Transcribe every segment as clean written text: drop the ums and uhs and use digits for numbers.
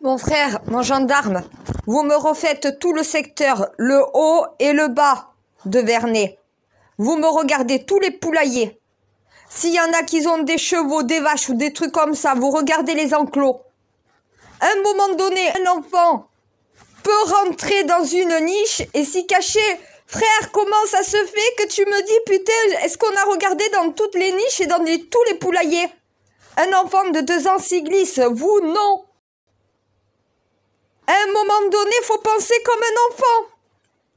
Mon frère, mon gendarme, vous me refaites tout le secteur, le haut et le bas de Vernet. Vous me regardez tous les poulaillers. S'il y en a qui ont des chevaux, des vaches ou des trucs comme ça, vous regardez les enclos. À un moment donné, un enfant peut rentrer dans une niche et s'y cacher. Frère, comment ça se fait que tu me dis, putain, est-ce qu'on a regardé dans toutes les niches et dans tous les poulaillers? Un enfant de 2 ans s'y glisse, vous, non. À un moment donné, faut penser comme un enfant.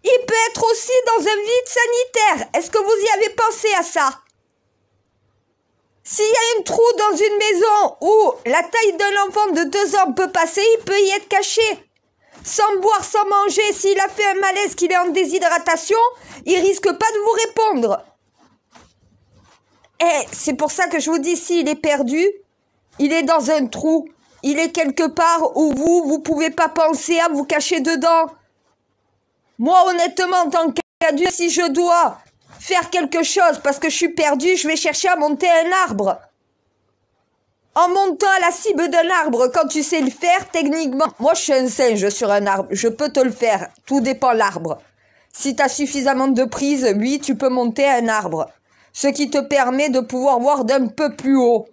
Il peut être aussi dans un vide sanitaire. Est-ce que vous y avez pensé à ça? S'il y a un trou dans une maison où la taille d'un enfant de 2 ans peut passer, il peut y être caché. Sans boire, sans manger, s'il a fait un malaise, qu'il est en déshydratation, il risque pas de vous répondre. Et c'est pour ça que je vous dis, s'il est perdu, il est dans un trou. Il est quelque part où vous pouvez pas penser à vous cacher dedans. Moi, honnêtement, en tant qu'adulte, si je dois faire quelque chose parce que je suis perdu, je vais chercher à monter un arbre. En montant à la cible d'un arbre, quand tu sais le faire, techniquement, moi je suis un singe sur un arbre, je peux te le faire, tout dépend de l'arbre. Si tu as suffisamment de prise, oui, tu peux monter un arbre. Ce qui te permet de pouvoir voir d'un peu plus haut.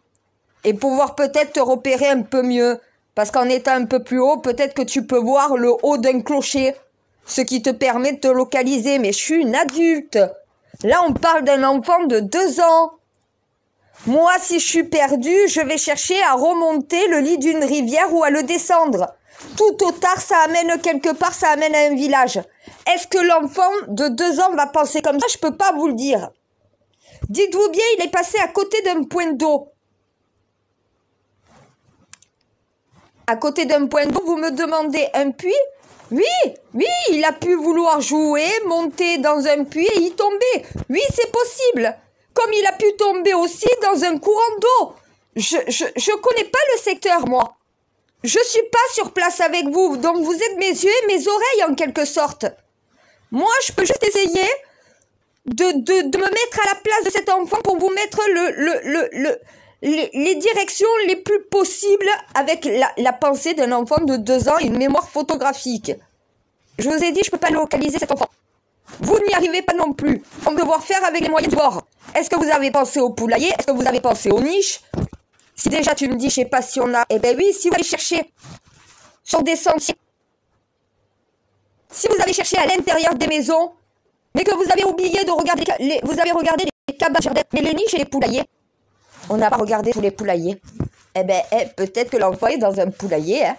Et pouvoir peut-être te repérer un peu mieux. Parce qu'en étant un peu plus haut, peut-être que tu peux voir le haut d'un clocher. Ce qui te permet de te localiser. Mais je suis une adulte. Là, on parle d'un enfant de 2 ans. Moi, si je suis perdue, je vais chercher à remonter le lit d'une rivière ou à le descendre. Tout au tard, ça amène quelque part, ça amène à un village. Est-ce que l'enfant de 2 ans va penser comme ça? Je peux pas vous le dire. Dites-vous bien, il est passé à côté d'un point d'eau. À côté d'un point d'eau, vous me demandez un puits? Oui, il a pu vouloir jouer, monter dans un puits et y tomber. Oui, c'est possible. Comme il a pu tomber aussi dans un courant d'eau. Je connais pas le secteur, moi. Je suis pas sur place avec vous, donc vous êtes mes yeux et mes oreilles en quelque sorte. Moi, je peux juste essayer de me mettre à la place de cet enfant pour vous mettre les directions les plus possibles avec la pensée d'un enfant de 2 ans et une mémoire photographique. Je vous ai dit, je peux pas localiser cet enfant. Vous n'y arrivez pas non plus. On va devoir faire avec les moyens du bord. Est-ce que vous avez pensé au poulailler? Est-ce que vous avez pensé aux niches? Si déjà tu me dis, je sais pas si on a... Eh ben oui, si vous allez chercher sur des sentiers, si vous avez cherché à l'intérieur des maisons, mais que vous avez oublié de regarder, vous avez regardé les cabanes, mais les niches et les poulaillers, on n'a pas regardé tous les poulaillers. Eh ben, peut-être que l'enfant est dans un poulailler, hein.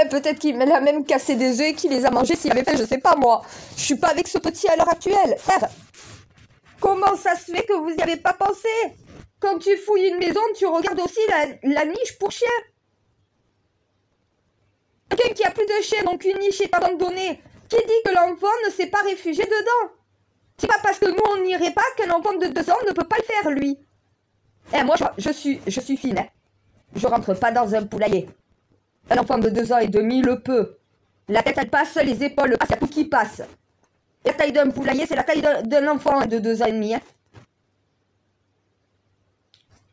Peut-être qu'il a même cassé des œufs et qu'il les a mangés s'il avait fait, je sais pas moi. Je suis pas avec ce petit à l'heure actuelle. Frère, comment ça se fait que vous n'y avez pas pensé? Quand tu fouilles une maison, tu regardes aussi la niche pour chien. Quelqu'un qui a plus de chien, donc une niche est abandonnée. Qui dit que l'enfant ne s'est pas réfugié dedans? C'est pas parce que nous on n'irait pas qu'un enfant de 2 ans ne peut pas le faire, lui. Moi, je suis fine, hein. Je rentre pas dans un poulailler. Un enfant de 2 ans et demi le peut. La tête, elle passe, les épaules passent, il y a tout qui passe. La taille d'un poulailler, c'est la taille d'un enfant de 2 ans et demi. Hein.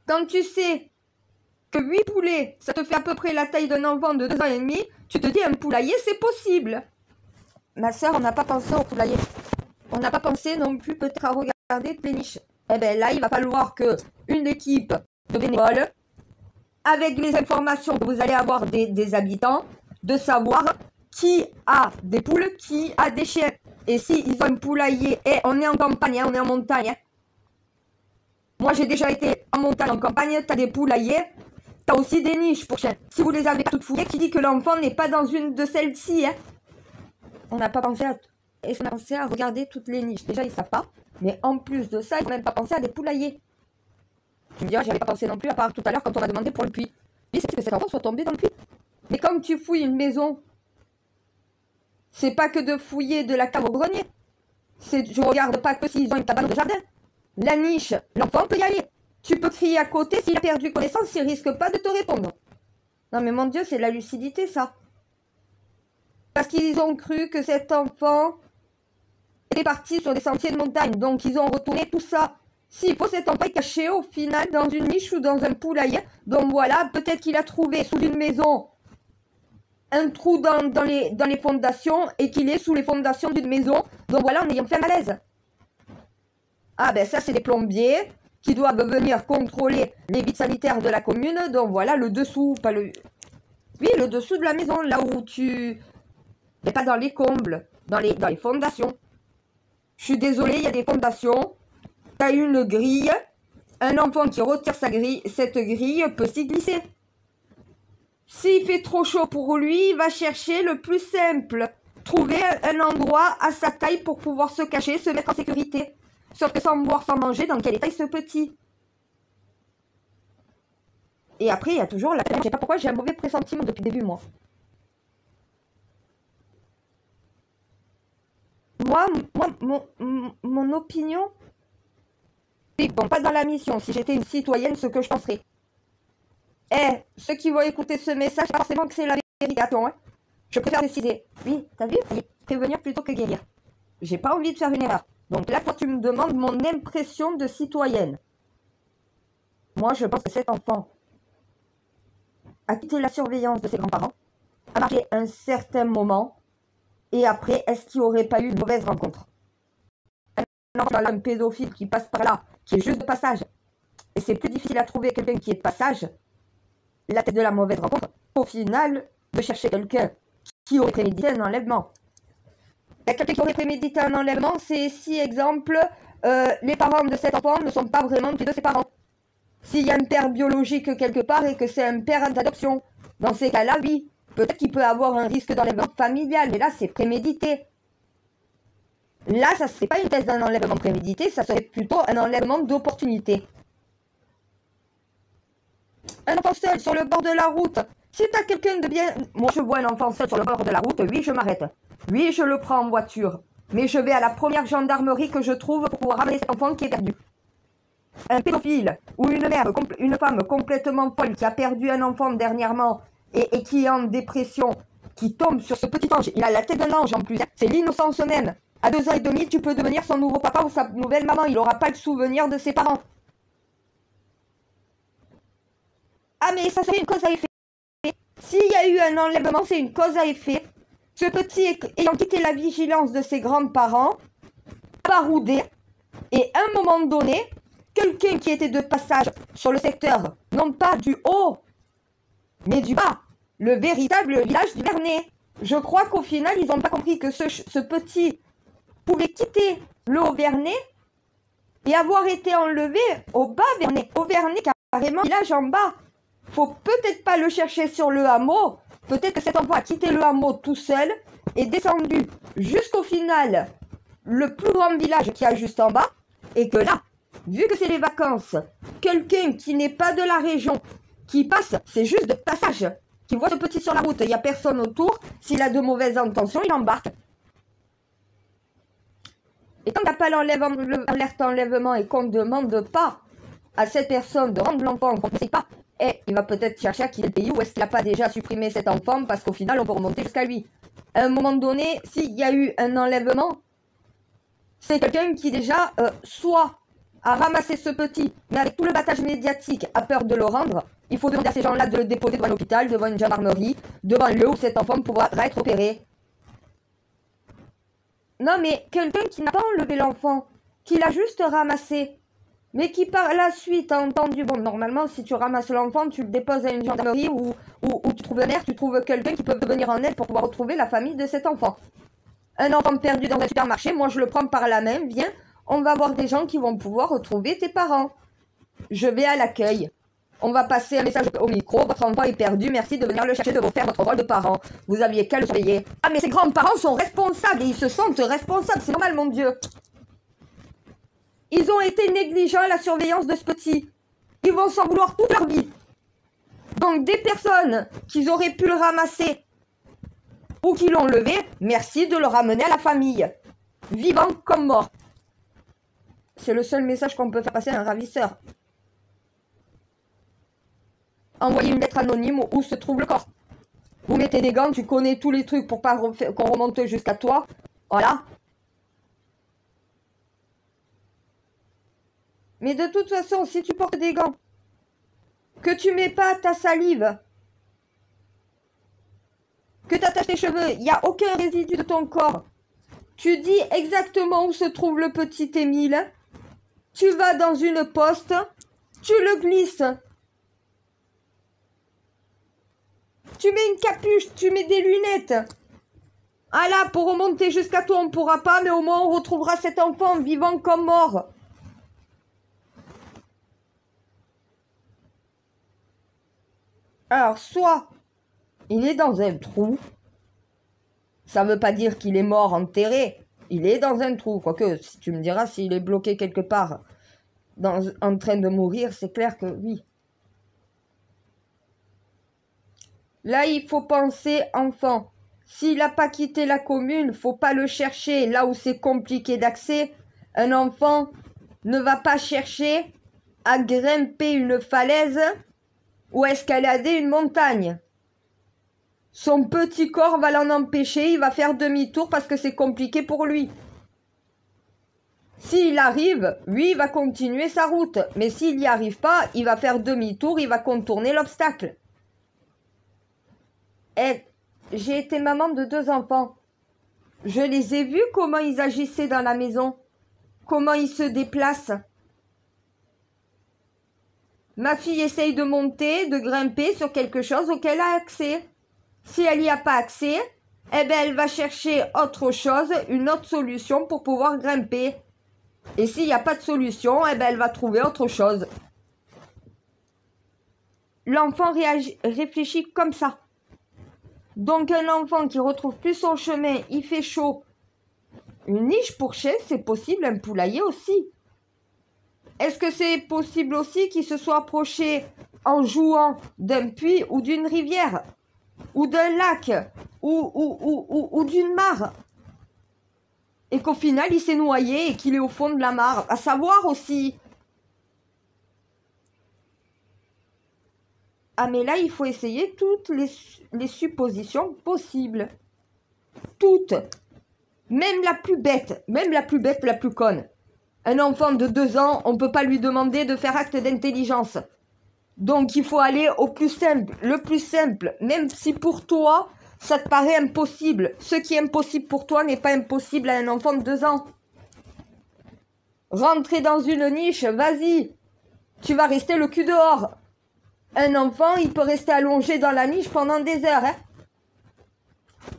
Quand tu sais que 8 poulets, ça te fait à peu près la taille d'un enfant de 2 ans et demi, tu te dis un poulailler, c'est possible. Ma soeur, on n'a pas pensé au poulailler. On n'a pas pensé non plus peut-être à regarder les niches. Eh bien là, il va falloir qu'une équipe de bénévoles, avec les informations que vous allez avoir des habitants, de savoir qui a des poules, qui a des chiens. Et s'ils ont un poulailler, et on est en campagne, hein, on est en montagne. Hein. Moi, j'ai déjà été en montagne, en campagne, tu as des poulaillers, tu as aussi des niches pour chiens. Si vous les avez toutes fouillées, qui dit que l'enfant n'est pas dans une de celles-ci. Hein. On n'a pas pensé à regarder toutes les niches. Déjà, ils ne savent pas. Mais en plus de ça, ils n'ont même pas pensé à des poulaillers. Tu me diras, j'y avais pas pensé non plus, à part tout à l'heure quand on m'a demandé pour le puits. Oui, c'est que cet enfant soit tombé dans le puits. Mais comme tu fouilles une maison, c'est pas que de fouiller de la cave au grenier. Je regarde pas que s'ils ont une cabane de jardin. La niche, l'enfant peut y aller. Tu peux crier à côté, s'il a perdu connaissance, il risque pas de te répondre. Non mais mon Dieu, c'est de la lucidité ça. Parce qu'ils ont cru que cet enfant était parti sur des sentiers de montagne. Donc ils ont retourné tout ça. S'il faut, cet enfant est caché au final dans une niche ou dans un poulailler. Donc voilà, peut-être qu'il a trouvé sous une maison un trou dans les fondations et qu'il est sous les fondations d'une maison. Donc voilà, en ayant fait un malaise. Ah ben ça, c'est les plombiers qui doivent venir contrôler les vides sanitaires de la commune. Donc voilà, le dessous, pas le... Oui, le dessous de la maison, là où tu... Mais pas dans les combles, dans les fondations. Je suis désolée, il y a des fondations. Tu as une grille. Un enfant qui retire sa grille, cette grille peut s'y glisser. S'il fait trop chaud pour lui, il va chercher le plus simple. Trouver un endroit à sa taille pour pouvoir se cacher, se mettre en sécurité. Sauf que sans boire, sans manger, dans quelle taille ce petit? Et après, il y a toujours la... Je sais pas pourquoi j'ai un mauvais pressentiment depuis le début, moi. Mon opinion... Oui, bon, pas dans la mission. Si j'étais une citoyenne, ce que je penserais. Eh, ceux qui vont écouter ce message, pas forcément que c'est la vérité. Attends, hein. Je préfère préciser. Oui, t'as vu? Prévenir plutôt que guérir. J'ai pas envie de faire une erreur. Donc là, toi, tu me demandes mon impression de citoyenne. Moi, je pense que cet enfant a quitté la surveillance de ses grands-parents, a marqué un certain moment, et après, est-ce qu'il n'y aurait pas eu une mauvaise rencontre? Un pédophile qui passe par là, qui est juste de passage, et c'est plus difficile à trouver quelqu'un qui est de passage, la tête de la mauvaise rencontre, au final, de chercher quelqu'un qui aurait prémédité un enlèvement. Quelqu'un qui aurait prémédité un enlèvement, c'est si, exemple, les parents de cet enfant ne sont pas vraiment tous de ses parents. S'il y a un père biologique quelque part et que c'est un père d'adoption, dans ces cas-là, oui, peut-être qu'il peut avoir un risque d'enlèvement familial, mais là, c'est prémédité. Là, ça ne serait pas une thèse d'un enlèvement prémédité, ça serait plutôt un enlèvement d'opportunité. Un enfant seul sur le bord de la route. Si tu as quelqu'un de bien... Moi, je vois un enfant seul sur le bord de la route, oui, je m'arrête. Oui, je le prends en voiture. Mais je vais à la première gendarmerie que je trouve pour pouvoir ramener cet enfant qui est perdu. Un pédophile ou une mère, une femme complètement folle qui a perdu un enfant dernièrement et qui est en dépression, qui tombe sur ce petit ange, il a la tête d'un ange en plus, c'est l'innocence même. À 2 ans et demi, tu peux devenir son nouveau papa ou sa nouvelle maman, il n'aura pas le souvenir de ses parents. Ah mais ça serait une cause à effet. S'il y a eu un enlèvement, c'est une cause à effet. Ce petit ayant quitté la vigilance de ses grands-parents, baroudé, et à un moment donné, quelqu'un qui était de passage sur le secteur, non pas du haut, mais du bas, le véritable village du Vernet. Je crois qu'au final, ils n'ont pas compris que ce petit pouvait quitter le haut Vernet et avoir été enlevé au bas Vernet. Au Vernet, carrément, village en bas. Faut peut-être pas le chercher sur le hameau. Peut-être que cet enfant a quitté le hameau tout seul et descendu jusqu'au final, le plus grand village qu'il y a juste en bas, et que là, vu que c'est les vacances, quelqu'un qui n'est pas de la région, qui passe, c'est juste de passage, qui voit ce petit sur la route, il n'y a personne autour, s'il a de mauvaises intentions, il embarque. Et quand il n'y a pas l'alerte enlèvement et qu'on ne demande pas à cette personne de rendre l'enfant, qu'on ne sait pas, il va peut-être chercher à quitter le pays ou est-ce qu'il n'a pas déjà supprimé cet enfant parce qu'au final, on peut remonter jusqu'à lui. À un moment donné, s'il y a eu un enlèvement, c'est quelqu'un qui déjà, soit a ramassé ce petit, mais avec tout le battage médiatique, a peur de le rendre. Il faut demander à ces gens-là de le déposer devant l'hôpital, devant une gendarmerie, devant le lieu où cet enfant pourra être opéré. Non, mais quelqu'un qui n'a pas enlevé l'enfant, qui l'a juste ramassé, mais qui par la suite a entendu, bon, normalement, si tu ramasses l'enfant, tu le déposes à une gendarmerie ou tu trouves un maire, tu trouves quelqu'un qui peut venir en aide pour pouvoir retrouver la famille de cet enfant. Un enfant perdu dans un supermarché, moi je le prends par la main, viens, on va voir des gens qui vont pouvoir retrouver tes parents. Je vais à l'accueil. On va passer un message au micro, votre enfant est perdu, merci de venir le chercher, de vous faire votre rôle de parent. Vous aviez qu'à le surveiller. Ah mais ces grands-parents sont responsables et ils se sentent responsables, c'est normal mon Dieu. Ils ont été négligents à la surveillance de ce petit. Ils vont s'en vouloir toute leur vie. Donc des personnes qui auraient pu le ramasser ou qui l'ont levé, merci de le ramener à la famille. Vivant comme mort. C'est le seul message qu'on peut faire passer à un ravisseur. Envoyez une lettre anonyme où se trouve le corps. Vous mettez des gants, tu connais tous les trucs pour pas qu'on remonte jusqu'à toi. Voilà. Mais de toute façon, si tu portes des gants, que tu mets pas ta salive, que tu attaches tes cheveux, il n'y a aucun résidu de ton corps. Tu dis exactement où se trouve le petit Émile. Tu vas dans une poste, tu le glisses. Tu mets une capuche, tu mets des lunettes. Ah là, pour remonter jusqu'à toi, on ne pourra pas, mais au moins on retrouvera cet enfant vivant comme mort. Alors, soit il est dans un trou. Ça ne veut pas dire qu'il est mort enterré. Il est dans un trou. Quoique, si tu me diras, s'il est bloqué quelque part en train de mourir, c'est clair que oui. Là, il faut penser enfant. S'il n'a pas quitté la commune, faut pas le chercher là où c'est compliqué d'accès. Un enfant ne va pas chercher à grimper une falaise ou escalader une montagne. Son petit corps va l'en empêcher, il va faire demi-tour parce que c'est compliqué pour lui. S'il arrive, lui, il va continuer sa route. Mais s'il n'y arrive pas, il va faire demi-tour, il va contourner l'obstacle. Et j'ai été maman de 2 enfants. Je les ai vus comment ils agissaient dans la maison, comment ils se déplacent. Ma fille essaye de monter, de grimper sur quelque chose auquel elle a accès. Si elle n'y a pas accès, eh ben elle va chercher autre chose, une autre solution pour pouvoir grimper. Et s'il n'y a pas de solution, eh ben elle va trouver autre chose. L'enfant réfléchit comme ça. Donc un enfant qui retrouve plus son chemin, il fait chaud. Une niche pour chien, c'est possible, un poulailler aussi. Est-ce que c'est possible aussi qu'il se soit approché en jouant d'un puits ou d'une rivière, ou d'un lac, ou d'une mare, et qu'au final il s'est noyé et qu'il est au fond de la mare? À savoir aussi. Ah mais là, il faut essayer toutes les suppositions possibles. Toutes. Même la plus bête, la plus conne. Un enfant de 2 ans, on ne peut pas lui demander de faire acte d'intelligence. Donc il faut aller au plus simple, le plus simple. Même si pour toi, ça te paraît impossible. Ce qui est impossible pour toi n'est pas impossible à un enfant de 2 ans. Rentrer dans une niche, vas-y. Tu vas rester le cul dehors. Un enfant, il peut rester allongé dans la niche pendant des heures. Hein.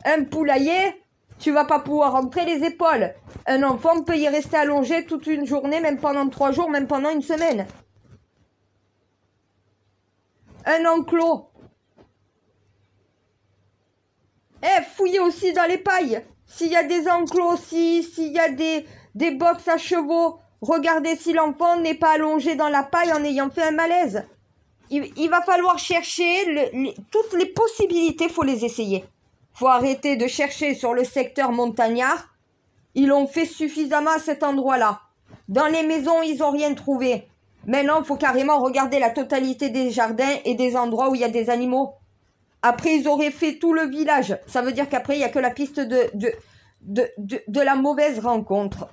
Un poulailler, tu vas pas pouvoir rentrer les épaules. Un enfant peut y rester allongé toute une journée, même pendant 3 jours, même pendant une semaine. Un enclos. Fouillez aussi dans les pailles. S'il y a des enclos, s'il y a des box à chevaux, regardez si l'enfant n'est pas allongé dans la paille en ayant fait un malaise. Il va falloir chercher toutes les possibilités, faut les essayer. Faut arrêter de chercher sur le secteur montagnard. Ils l'ont fait suffisamment à cet endroit-là. Dans les maisons, ils n'ont rien trouvé. Maintenant, il faut carrément regarder la totalité des jardins et des endroits où il y a des animaux. Après, ils auraient fait tout le village. Ça veut dire qu'après, il n'y a que la piste de la mauvaise rencontre.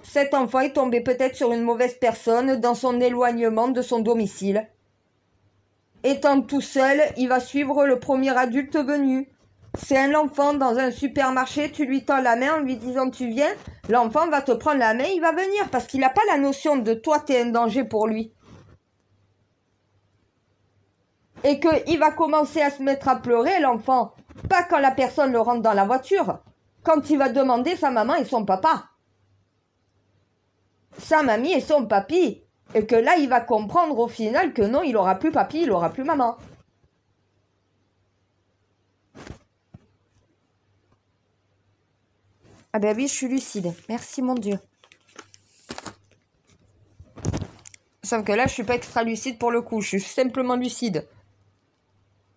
Cet enfant est tombé peut-être sur une mauvaise personne dans son éloignement de son domicile. Étant tout seul, il va suivre le premier adulte venu. C'est un enfant dans un supermarché, tu lui tends la main en lui disant tu viens, l'enfant va te prendre la main, il va venir parce qu'il n'a pas la notion de toi, t'es un danger pour lui. Et qu'il va commencer à se mettre à pleurer, l'enfant, pas quand la personne le rentre dans la voiture, quand il va demander sa maman et son papa. Sa mamie et son papy. Et que là, il va comprendre au final que non, il n'aura plus papy, il n'aura plus maman. Ah ben oui, je suis lucide. Merci mon Dieu. Sauf que là, je suis pas extra lucide pour le coup. Je suis simplement lucide.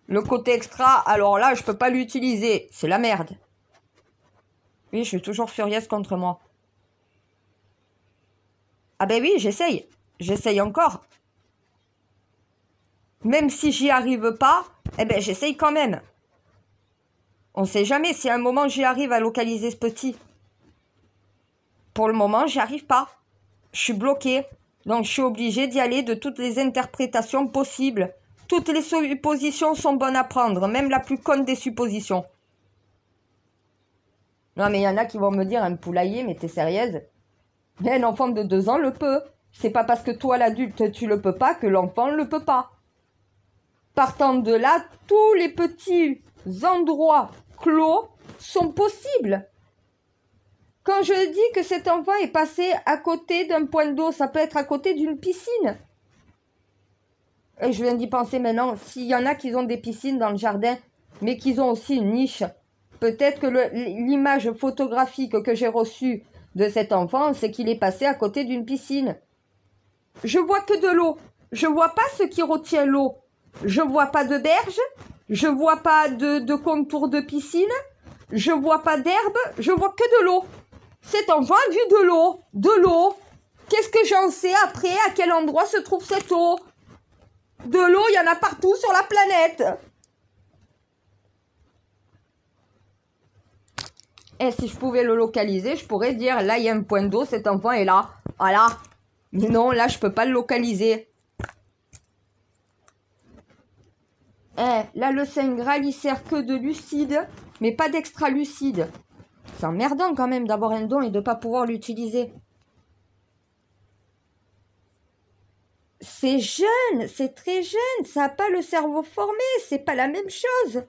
Le côté extra, alors là, je peux pas l'utiliser. C'est la merde. Oui, je suis toujours furieuse contre moi. Ah ben oui, j'essaye. J'essaye encore. Même si j'y arrive pas, eh ben j'essaye quand même. On sait jamais si à un moment j'y arrive à localiser ce petit. Pour le moment, j'y arrive pas. Je suis bloquée. Donc, je suis obligée d'y aller de toutes les interprétations possibles. Toutes les suppositions sont bonnes à prendre, même la plus conne des suppositions. Non, mais il y en a qui vont me dire, un poulailler, mais t'es sérieuse? Mais un enfant de 2 ans le peut. C'est pas parce que toi, l'adulte, tu le peux pas que l'enfant le peut pas. Partant de là, tous les petits endroits clos sont possibles. Quand je dis que cet enfant est passé à côté d'un point d'eau, ça peut être à côté d'une piscine. Et je viens d'y penser maintenant, s'il y en a qui ont des piscines dans le jardin, mais qui ont aussi une niche, peut-être que l'image photographique que j'ai reçue de cet enfant, c'est qu'il est passé à côté d'une piscine. Je vois que de l'eau. Je vois pas ce qui retient l'eau. Je vois pas de berge. Je vois pas de contour de piscine. Je vois pas d'herbe. Je vois que de l'eau. Cet enfant a vu de l'eau. De l'eau. Qu'est-ce que j'en sais après à quel endroit se trouve cette eau? De l'eau, il y en a partout sur la planète. Et si je pouvais le localiser, je pourrais dire, là, il y a un point d'eau, cet enfant est là. Voilà. Mais non, là, je peux pas le localiser. Là, le Saint Graal, il sert que de lucide, mais pas d'extra lucide. C'est emmerdant quand même d'avoir un don et de pas pouvoir l'utiliser. C'est jeune, c'est très jeune, ça n'a pas le cerveau formé, c'est pas la même chose.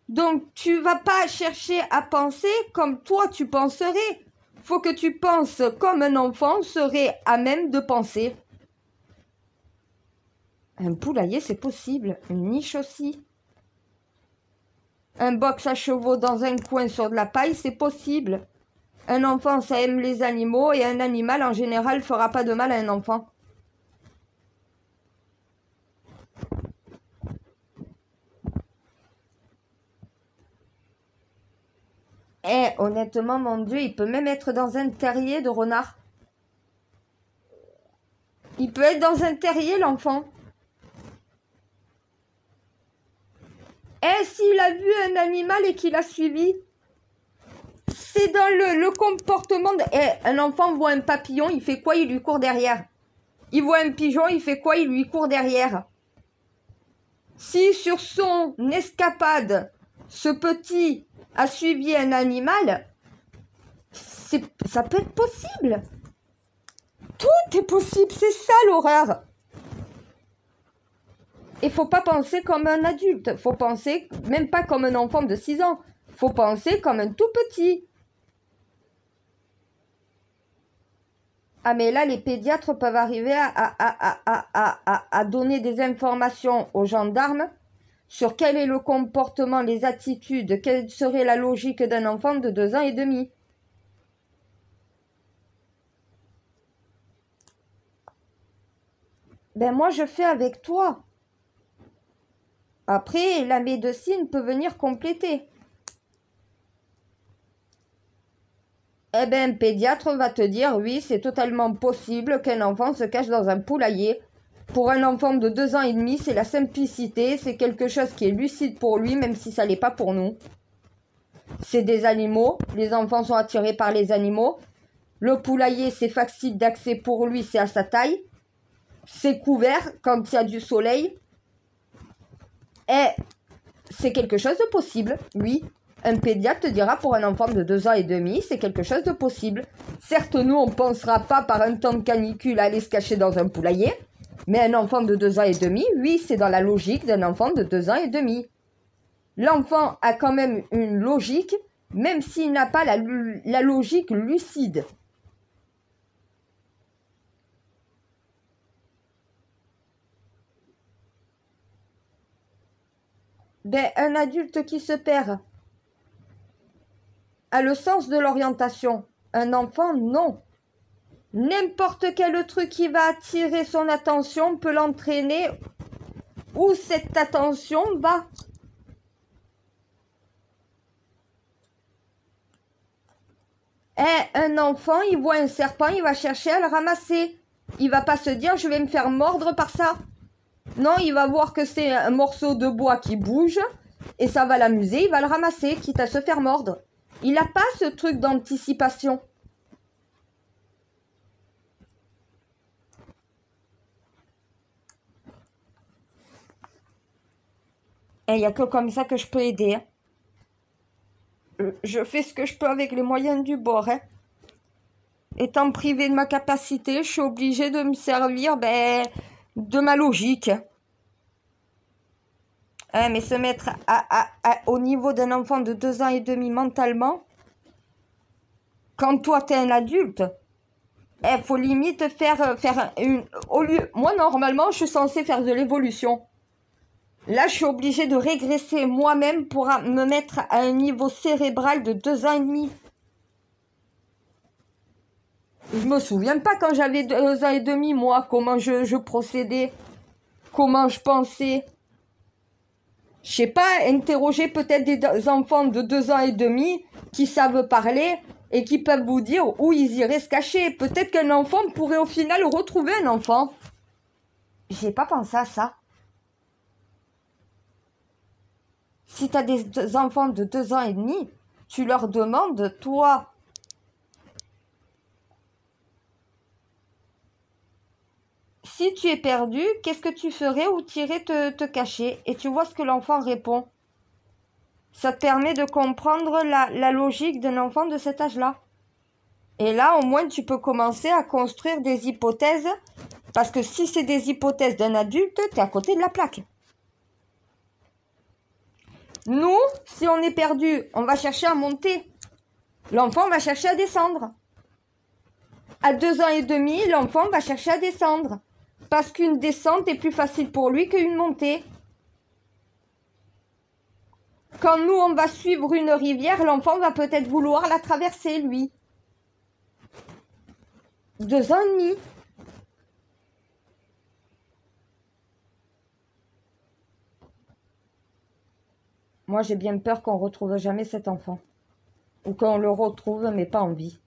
Donc, tu vas pas chercher à penser comme toi tu penserais. Faut que tu penses comme un enfant serait à même de penser. Un poulailler, c'est possible. Une niche aussi. Un box à chevaux dans un coin sur de la paille, c'est possible. Un enfant, ça aime les animaux et un animal, en général, fera pas de mal à un enfant. Honnêtement, mon Dieu, il peut même être dans un terrier de renard. Il peut être dans un terrier, l'enfant. S'il a vu un animal et qu'il a suivi, c'est dans le comportement un enfant voit un papillon, il fait quoi? Il lui court derrière. Il voit un pigeon, il fait quoi? Il lui court derrière. Si sur son escapade, ce petit a suivi un animal, ça peut être possible. Tout est possible, c'est ça l'horreur. Il faut pas penser comme un adulte, faut penser même pas comme un enfant de 6 ans, faut penser comme un tout petit. Ah mais là, les pédiatres peuvent arriver à donner des informations aux gendarmes sur quel est le comportement, les attitudes, quelle serait la logique d'un enfant de 2 ans et demi. Ben moi, je fais avec toi. Après, la médecine peut venir compléter. Eh ben, un pédiatre va te dire, oui, c'est totalement possible qu'un enfant se cache dans un poulailler. Pour un enfant de 2 ans et demi, c'est la simplicité, c'est quelque chose qui est lucide pour lui, même si ça l'est pas pour nous. C'est des animaux, les enfants sont attirés par les animaux. Le poulailler, c'est facile d'accès pour lui, c'est à sa taille. C'est couvert quand il y a du soleil. Et c'est quelque chose de possible, oui. Un pédiatre te dira pour un enfant de 2 ans et demi, c'est quelque chose de possible. Certes, nous, on ne pensera pas par un temps de canicule à aller se cacher dans un poulailler. Mais un enfant de 2 ans et demi, oui, c'est dans la logique d'un enfant de 2 ans et demi. L'enfant a quand même une logique, même s'il n'a pas la logique lucide. Ben, un adulte qui se perd a le sens de l'orientation. Un enfant, non. N'importe quel truc qui va attirer son attention peut l'entraîner où cette attention va. Un enfant, il voit un serpent, il va chercher à le ramasser. Il va pas se dire, je vais me faire mordre par ça. Non, il va voir que c'est un morceau de bois qui bouge et ça va l'amuser, il va le ramasser, quitte à se faire mordre. Il n'a pas ce truc d'anticipation. Et il n'y a que comme ça que je peux aider. Je fais ce que je peux avec les moyens du bord. Hein. Étant privée de ma capacité, je suis obligée de me servir de ma logique. Hein, mais se mettre au niveau d'un enfant de 2 ans et demi mentalement, quand toi t'es un adulte, il faut limite faire une... Au lieu, moi normalement je suis censée faire de l'évolution. Là je suis obligée de régresser moi-même pour me mettre à un niveau cérébral de 2 ans et demi. Je me souviens pas quand j'avais 2 ans et demi, moi, comment je procédais, comment je pensais. Je sais pas, interroger peut-être des enfants de 2 ans et demi qui savent parler et qui peuvent vous dire où ils iraient se cacher. Peut-être qu'un enfant pourrait au final retrouver un enfant. J'ai pas pensé à ça. Si tu as des enfants de 2 ans et demi, tu leur demandes, toi, si tu es perdu, qu'est-ce que tu ferais ou tu irais te cacher? Et tu vois ce que l'enfant répond. Ça te permet de comprendre la logique d'un enfant de cet âge-là. Et là, au moins, tu peux commencer à construire des hypothèses. Parce que si c'est des hypothèses d'un adulte, tu es à côté de la plaque. Nous, si on est perdu, on va chercher à monter. L'enfant va chercher à descendre. À 2 ans et demi, l'enfant va chercher à descendre. Parce qu'une descente est plus facile pour lui qu'une montée. Quand nous, on va suivre une rivière, l'enfant va peut-être vouloir la traverser, lui. 2 ans et demi. Moi, j'ai bien peur qu'on retrouve jamais cet enfant. Ou qu'on le retrouve, mais pas en vie.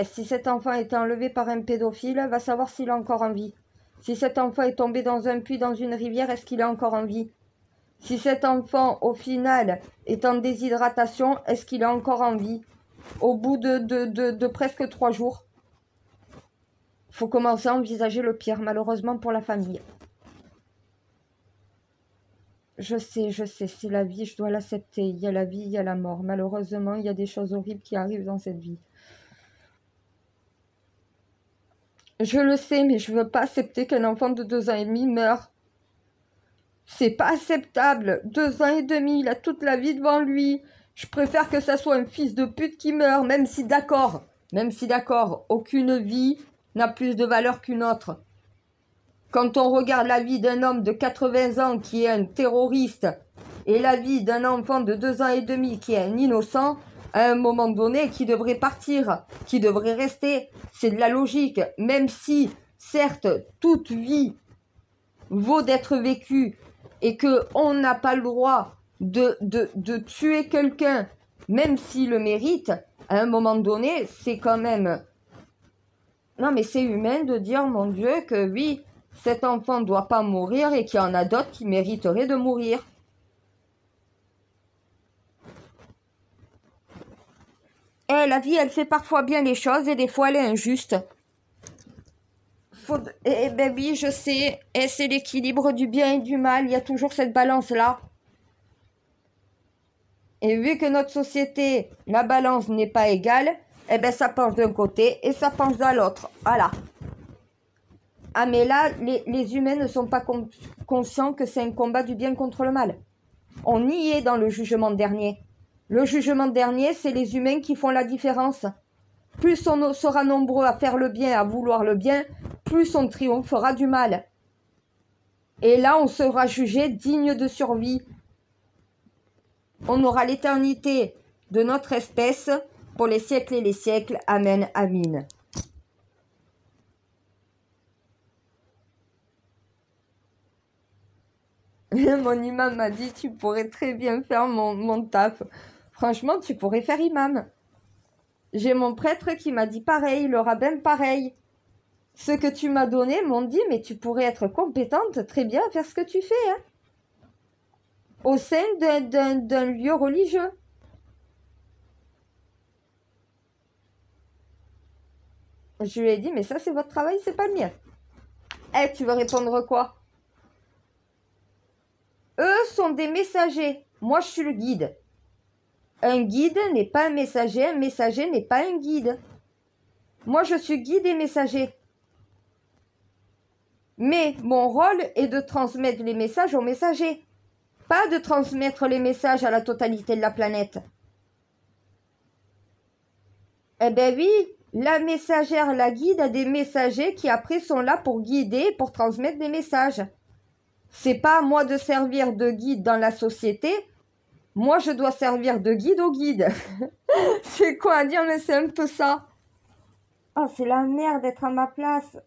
Si cet enfant est enlevé par un pédophile, va savoir s'il est encore en vie. Si cet enfant est tombé dans un puits, dans une rivière, est-ce qu'il est encore en vie? Si cet enfant, au final, est en déshydratation, est-ce qu'il est encore en vie? Au bout de presque 3 jours. Faut commencer à envisager le pire, malheureusement pour la famille. Je sais, c'est la vie, je dois l'accepter. Il y a la vie, il y a la mort. Malheureusement, il y a des choses horribles qui arrivent dans cette vie. Je le sais, mais je veux pas accepter qu'un enfant de 2 ans et demi meure. C'est pas acceptable. 2 ans et demi, il a toute la vie devant lui. Je préfère que ça soit un fils de pute qui meurt, même si d'accord, aucune vie n'a plus de valeur qu'une autre. Quand on regarde la vie d'un homme de 80 ans qui est un terroriste et la vie d'un enfant de 2 ans et demi qui est un innocent, à un moment donné, qui devrait partir, qui devrait rester, c'est de la logique. Même si, certes, toute vie vaut d'être vécue et qu'on n'a pas le droit de tuer quelqu'un, même s'il le mérite, à un moment donné, c'est quand même... Non, mais c'est humain de dire, mon Dieu, que oui, cet enfant ne doit pas mourir et qu'il y en a d'autres qui mériteraient de mourir. Et la vie, elle fait parfois bien les choses et des fois, elle est injuste. Eh ben oui, je sais, et c'est l'équilibre du bien et du mal, il y a toujours cette balance-là. Et vu que notre société, la balance n'est pas égale, eh ben ça penche d'un côté et ça penche de l'autre. Voilà. Ah mais là, les humains ne sont pas conscients que c'est un combat du bien contre le mal. On y est dans le jugement dernier. Le jugement dernier, c'est les humains qui font la différence. Plus on sera nombreux à faire le bien, à vouloir le bien, plus on triomphera du mal. Et là, on sera jugé digne de survie. On aura l'éternité de notre espèce pour les siècles et les siècles. Amen, amin. Mon imam m'a dit, tu pourrais très bien faire mon taf. Franchement, tu pourrais faire imam. J'ai mon prêtre qui m'a dit pareil, le rabbin pareil. Ceux que tu m'as donnés m'ont dit, mais tu pourrais être compétente très bien à faire ce que tu fais, hein, au sein d'un lieu religieux. Je lui ai dit, mais ça c'est votre travail, c'est pas le mien. Eh, tu veux répondre quoi? Eux sont des messagers. Moi, je suis le guide. Un guide n'est pas un messager n'est pas un guide. Moi, je suis guide et messager. Mais mon rôle est de transmettre les messages aux messagers, pas de transmettre les messages à la totalité de la planète. Eh ben oui, la messagère, la guide a des messagers qui après sont là pour guider, pour transmettre des messages. C'est pas à moi de servir de guide dans la société. Moi, je dois servir de guide au guide. C'est quoi à dire, mais c'est un peu ça. Oh, c'est la merde d'être à ma place.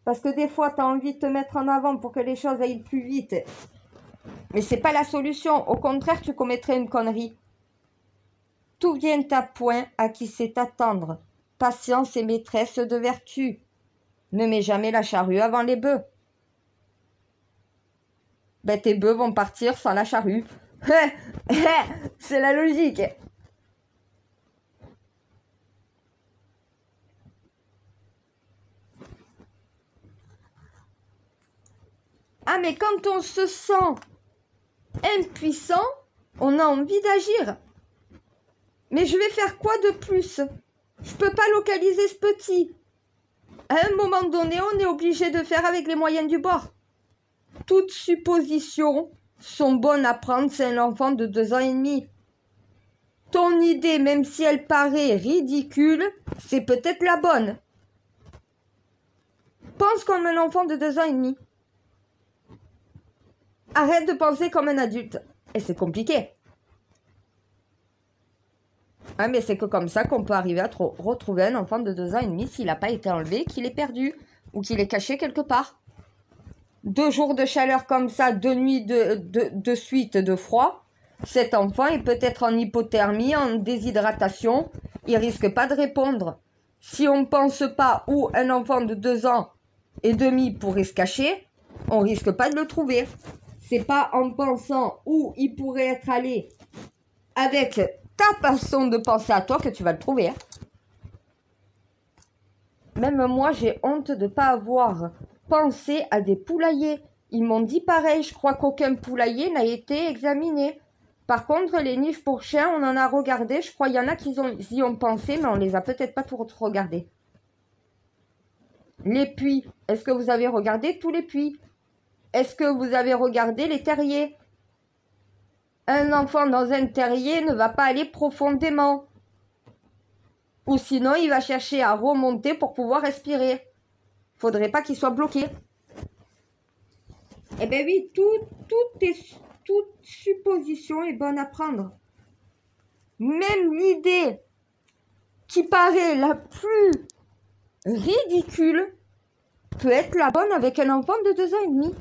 Parce que des fois, tu as envie de te mettre en avant pour que les choses aillent plus vite. Mais c'est pas la solution. Au contraire, tu commettrais une connerie. Tout vient à point à qui sait attendre. Patience et maîtresse de vertu. Ne mets jamais la charrue avant les bœufs. Ben, tes bœufs vont partir sans la charrue. C'est la logique. Ah, mais quand on se sent impuissant, on a envie d'agir. Mais je vais faire quoi de plus? Je peux pas localiser ce petit. À un moment donné, on est obligé de faire avec les moyens du bord. Toutes suppositions sont bonnes à prendre, c'est un enfant de 2 ans et demi. Ton idée, même si elle paraît ridicule, c'est peut-être la bonne. Pense comme un enfant de 2 ans et demi. Arrête de penser comme un adulte. Et c'est compliqué. Ah, mais c'est que comme ça qu'on peut arriver à retrouver un enfant de 2 ans et demi s'il n'a pas été enlevé, qu'il est perdu ou qu'il est caché quelque part. 2 jours de chaleur comme ça, 2 nuits de suite de froid, cet enfant est peut-être en hypothermie, en déshydratation, il risque pas de répondre. Si on ne pense pas où un enfant de 2 ans et demi pourrait se cacher, on risque pas de le trouver. C'est pas en pensant où il pourrait être allé avec ta façon de penser à toi que tu vas le trouver. Même moi, j'ai honte de ne pas avoir pensé à des poulaillers. Ils m'ont dit pareil, je crois qu'aucun poulailler n'a été examiné. Par contre, les niches pour chiens, on en a regardé. Je crois qu'il y en a qui y ont pensé, mais on les a peut-être pas tous regardés. Les puits, est-ce que vous avez regardé tous les puits? Est-ce que vous avez regardé les terriers? Un enfant dans un terrier ne va pas aller profondément. Ou sinon, il va chercher à remonter pour pouvoir respirer. Faudrait pas qu'il soit bloqué. Eh bien oui, toute supposition est bonne à prendre. Même l'idée qui paraît la plus ridicule peut être la bonne avec un enfant de 2 ans et demi.